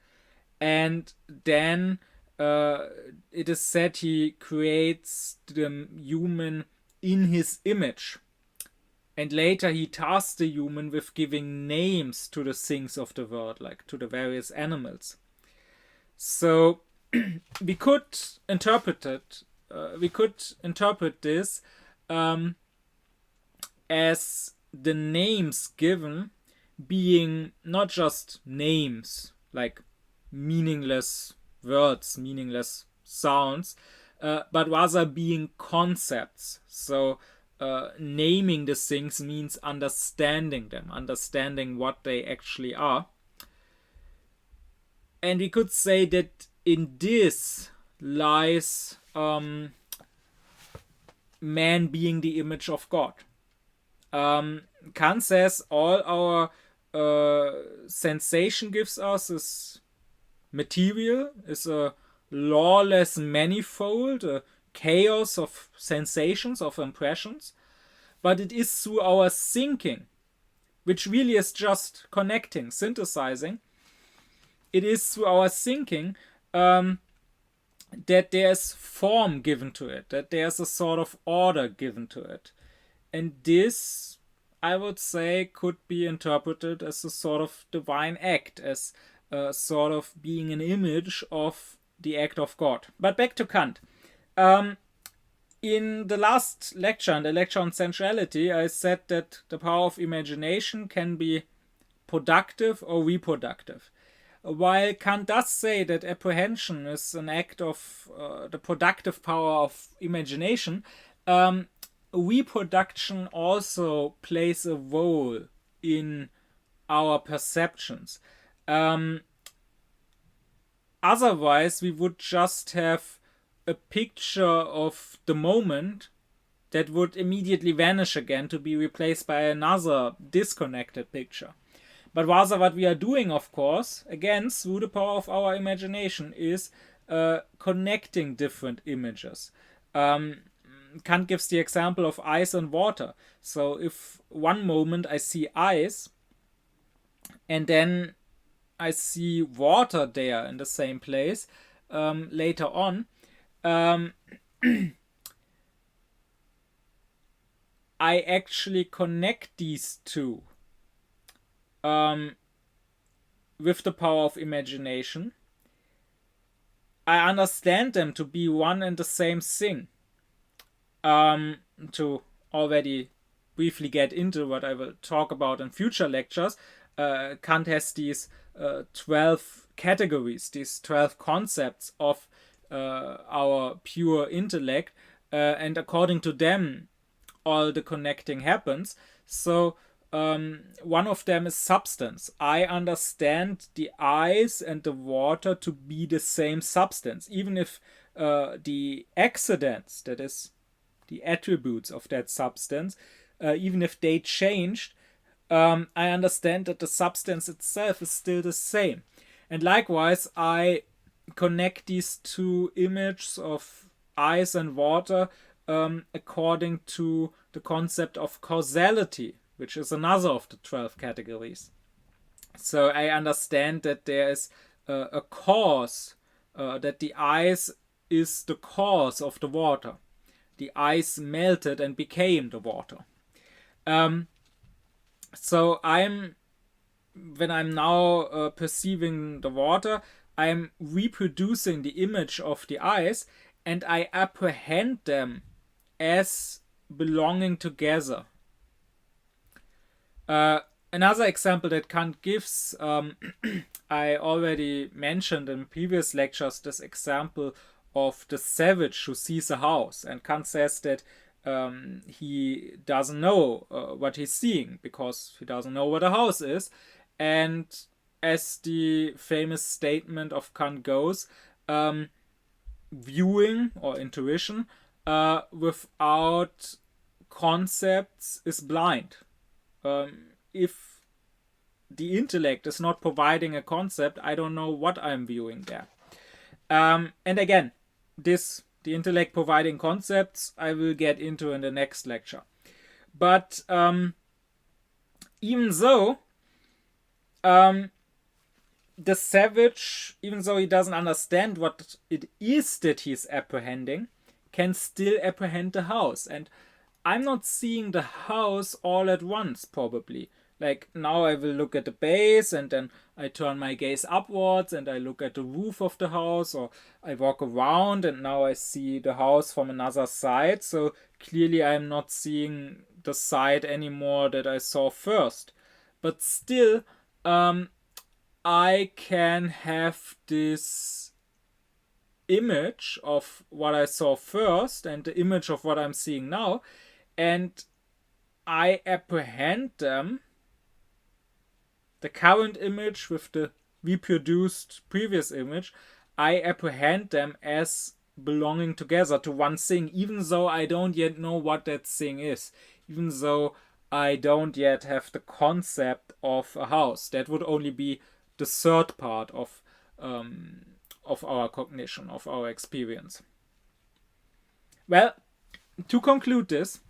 and then it is said he creates the human in his image. And later he tasks the human with giving names to the things of the world, like to the various animals. So we could interpret it. We could interpret this as the names given being not just names, like meaningless words, meaningless sounds, but rather being concepts. So naming the things means understanding them, understanding what they actually are. And we could say that in this lies man being the image of God. Kant says all our sensation gives us is material, is a lawless manifold, a chaos of sensations, of impressions, but it is through our thinking, which really is just connecting, synthesizing. It is through our thinking that there's form given to it, that there's a sort of order given to it. And this, I would say, could be interpreted as a sort of divine act, as a sort of being an image of the act of God. But back to Kant. In the last lecture, in the lecture on sensuality, I said that the power of imagination can be productive or reproductive. While Kant does say that apprehension is an act of the productive power of imagination, reproduction also plays a role in our perceptions. Otherwise, we would just have a picture of the moment that would immediately vanish again to be replaced by another disconnected picture. But rather what we are doing, of course, again, through the power of our imagination, is connecting different images. Kant gives the example of ice and water. So if one moment I see ice, and then I see water there in the same place later on, I actually connect these two with the power of imagination. I understand them to be one and the same thing. To already briefly get into what I will talk about in future lectures, Kant has these 12 categories, these 12 concepts of our pure intellect, and according to them, all the connecting happens. So one of them is substance. I understand the ice and the water to be the same substance, even if the accidents, that is, the attributes of that substance, even if they changed, I understand that the substance itself is still the same. And likewise, I connect these two images of ice and water according to the concept of causality, which is another of the 12 categories. So I understand that there is a cause, that the ice is the cause of the water. the ice melted and became the water. So when I'm now perceiving the water, I'm reproducing the image of the ice, and I apprehend them as belonging together. Another example that Kant gives, I already mentioned in previous lectures, this example of the savage who sees a house, and Kant says that he doesn't know what he's seeing because he doesn't know what a house is. And as the famous statement of Kant goes, viewing or intuition without concepts is blind. If the intellect is not providing a concept, I don't know what I'm viewing there. And again, the intellect providing concepts I will get into in the next lecture. But even though the savage, even though he doesn't understand what it is that he's apprehending, can still apprehend the house. And I'm not seeing the house all at once, probably. Like, now I will look at the base, and then I turn my gaze upwards, and I look at the roof of the house, or I walk around, and now I see the house from another side. So clearly I'm not seeing the side anymore that I saw first. But still, I can have this image of what I saw first and the image of what I'm seeing now, and I apprehend them, the current image with the reproduced previous image, I apprehend them as belonging together to one thing, even though I don't yet know what that thing is, even though I don't yet have the concept of a house. That would only be the third part of our cognition, of our experience. Well, to conclude this,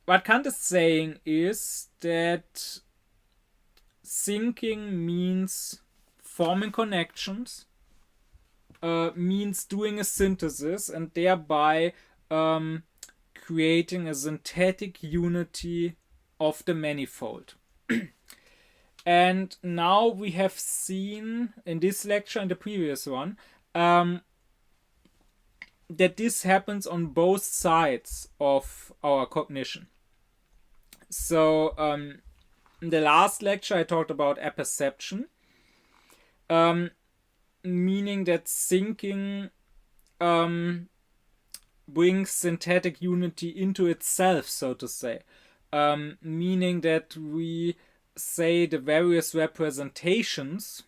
what Kant is saying is that thinking means forming connections, means doing a synthesis, and thereby creating a synthetic unity of the manifold. And now we have seen in this lecture and the previous one that this happens on both sides of our cognition. So in the last lecture I talked about apperception, meaning that thinking brings synthetic unity into itself, so to say. Meaning that we say the various representations,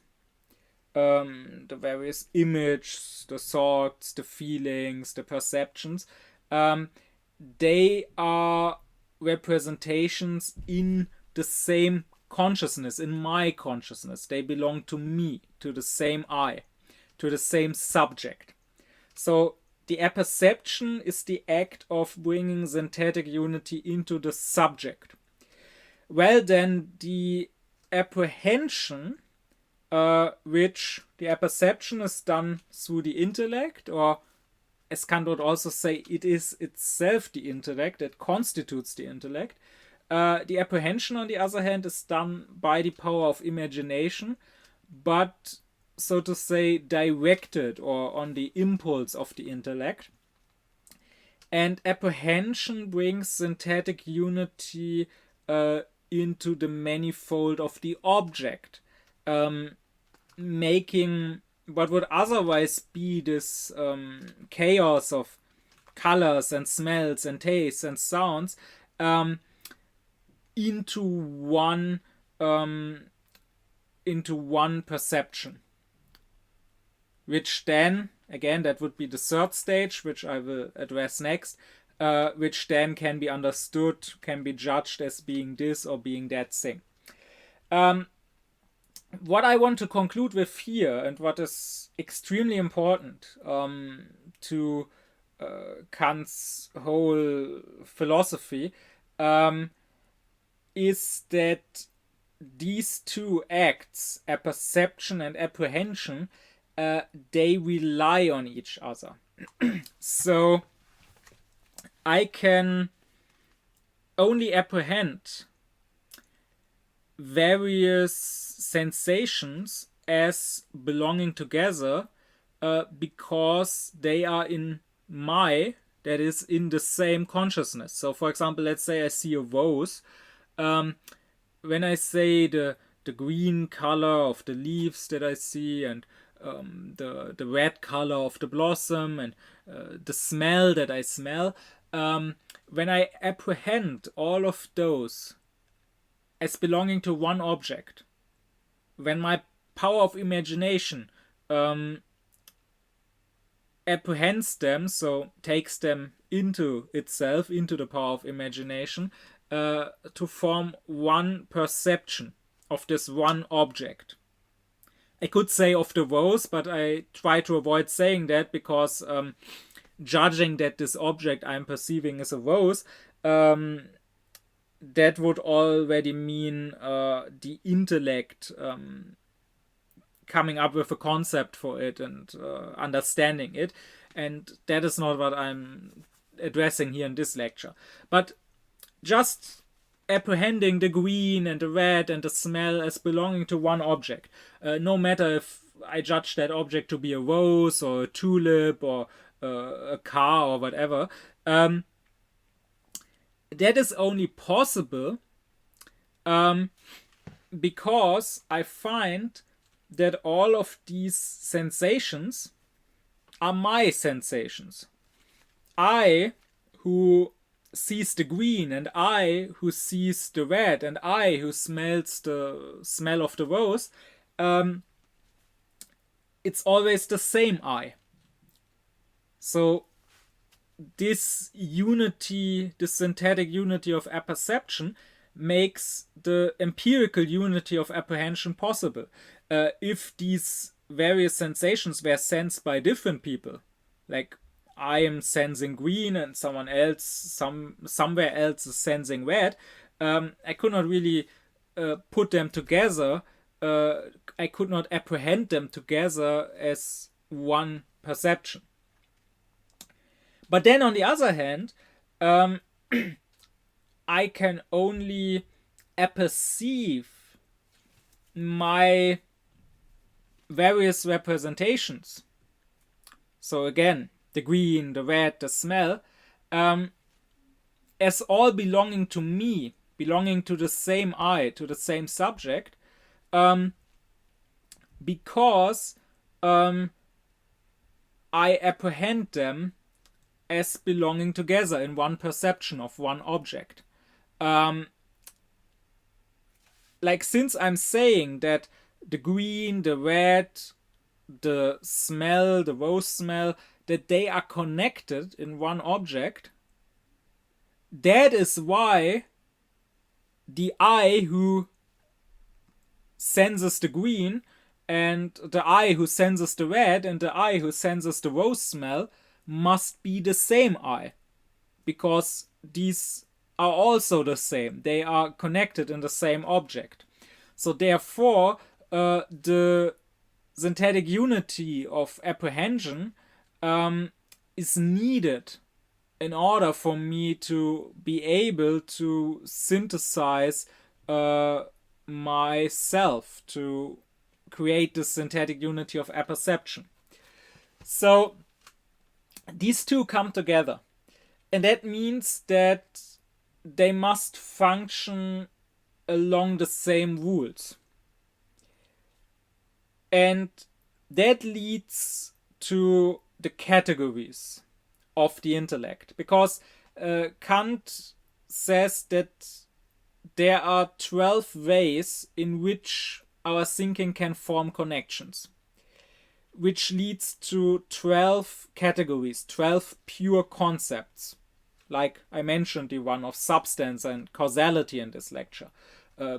the various images, the thoughts, the feelings, the perceptions, they are representations in the same consciousness, in my consciousness. They belong to me, to the same I, to the same subject. So the apperception is the act of bringing synthetic unity into the subject. Well, then the apprehension, which the apperception is done through the intellect, or as Kant would also say, it is itself the intellect that constitutes the intellect. The apprehension, on the other hand, is done by the power of imagination, but, so to say, directed or on the impulse of the intellect. And apprehension brings synthetic unity into the manifold of the object, making what would otherwise be this chaos of colors and smells and tastes and sounds into one perception, which then, again, that would be the third stage, which I will address next, which then can be understood, can be judged as being this or being that thing. What I want to conclude with here, and what is extremely important to Kant's whole philosophy, is that these two acts, apperception and apprehension, they rely on each other. So I can only apprehend various sensations as belonging together because they are in that is in the same consciousness. So for example, let's say I see a rose. When I say the green color of the leaves that I see, and the red color of the blossom, and the smell that I smell, when I apprehend all of those as belonging to one object, when my power of imagination apprehends them, so takes them into itself, into the power of imagination, to form one perception of this one object. I could say of the rose, but I try to avoid saying that because judging that this object I'm perceiving is a rose, that would already mean the intellect coming up with a concept for it and understanding it. And that is not what I'm addressing here in this lecture. But just apprehending the green and the red and the smell as belonging to one object. No matter if I judge that object to be a rose or a tulip or a car or whatever. That is only possible because I find that all of these sensations are my sensations. I, who sees the green, and I, who sees the red, and I, who smells the smell of the rose, it's always the same I. So this unity, this synthetic unity of apperception, makes the empirical unity of apprehension possible. If these various sensations were sensed by different people, like I am sensing green and someone else, somewhere else is sensing red, I could not really put them together. I could not apprehend them together as one perception. But then on the other hand, I can only apperceive my various representations. So again, the green, the red, the smell, as all belonging to me, belonging to the same I, to the same subject, because I apprehend them as belonging together in one perception of one object. Like, since I'm saying that the green, the red, the smell, the rose smell, that they are connected in one object, that is why the I who senses the green, and the I who senses the red, and the I who senses the rose smell must be the same I, because these are also the same. They are connected in the same object. So therefore, the synthetic unity of apprehension is needed in order for me to be able to synthesize myself, to create the synthetic unity of apperception. So these two come together, and that means that they must function along the same rules. And that leads to the categories of the intellect, because Kant says that there are 12 ways in which our thinking can form connections, which leads to 12 categories, 12 pure concepts. Like I mentioned, the one of substance and causality in this lecture,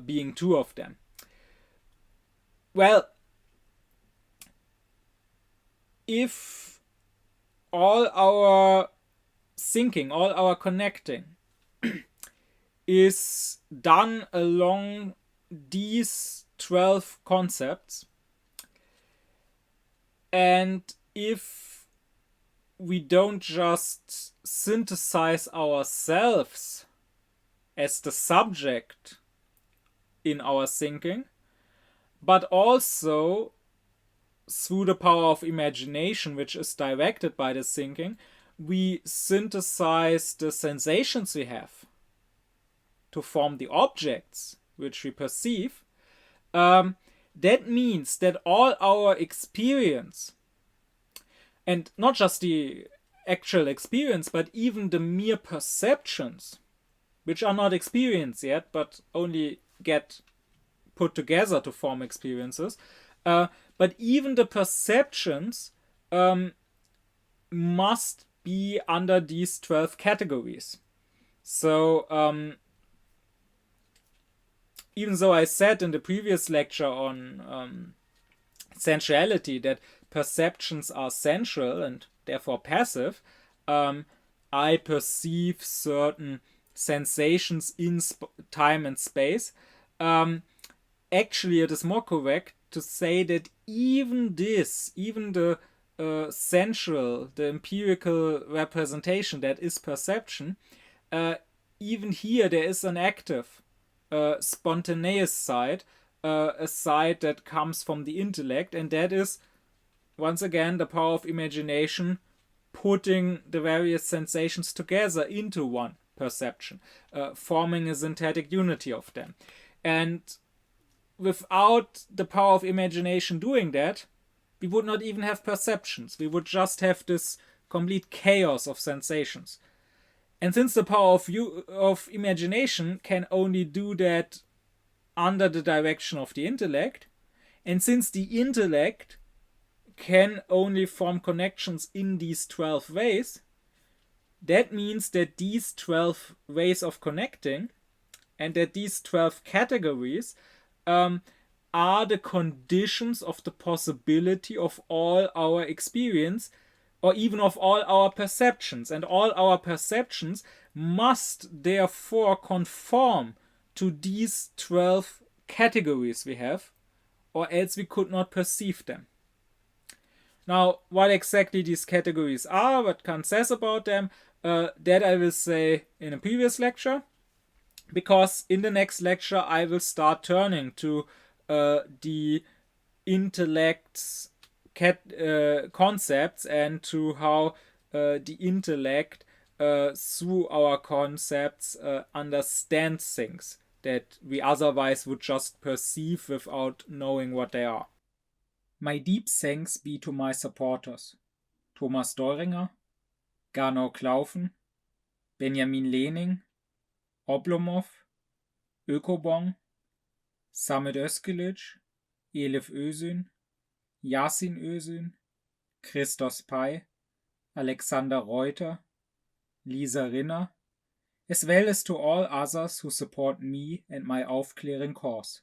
being two of them. Well, if all our thinking, all our connecting is done along these 12 concepts, and if we don't just synthesize ourselves as the subject in our thinking, but also through the power of imagination, which is directed by the thinking, we synthesize the sensations we have to form the objects which we perceive. That means that all our experience, and not just the actual experience, but even the mere perceptions, which are not experienced yet, but only get put together to form experiences, but even the perceptions must be under these 12 categories. So, even though I said in the previous lecture on sensuality that perceptions are sensual and therefore passive, I perceive certain sensations in time and space. Actually, it is more correct to say that even the sensual, the empirical representation that is perception, even here there is an active, spontaneous side, a side that comes from the intellect, and that is, once again, the power of imagination putting the various sensations together into one perception, forming a synthetic unity of them. And without the power of imagination doing that, we would not even have perceptions. We would just have this complete chaos of sensations. And since the power of imagination can only do that under the direction of the intellect, and since the intellect can only form connections in these 12 ways, that means that these 12 ways of connecting and that these 12 categories are the conditions of the possibility of all our experience, or even of all our perceptions. And all our perceptions must therefore conform to these 12 categories we have, or else we could not perceive them. Now, what exactly these categories are, what Kant says about them, that I will say in a previous lecture, because in the next lecture I will start turning to the intellect's concepts and to how the intellect through our concepts understands things that we otherwise would just perceive without knowing what they are. My deep thanks be to my supporters: Thomas Doringer, Gernot Klaufen, Benjamin Lehning, Oblomov, Ökobong, Samet Özkilic, Elif Özün, Yasin Özün, Christos Pei, Alexander Reuter, Lisa Rinner, as well as to all others who support me and my aufkläring cause.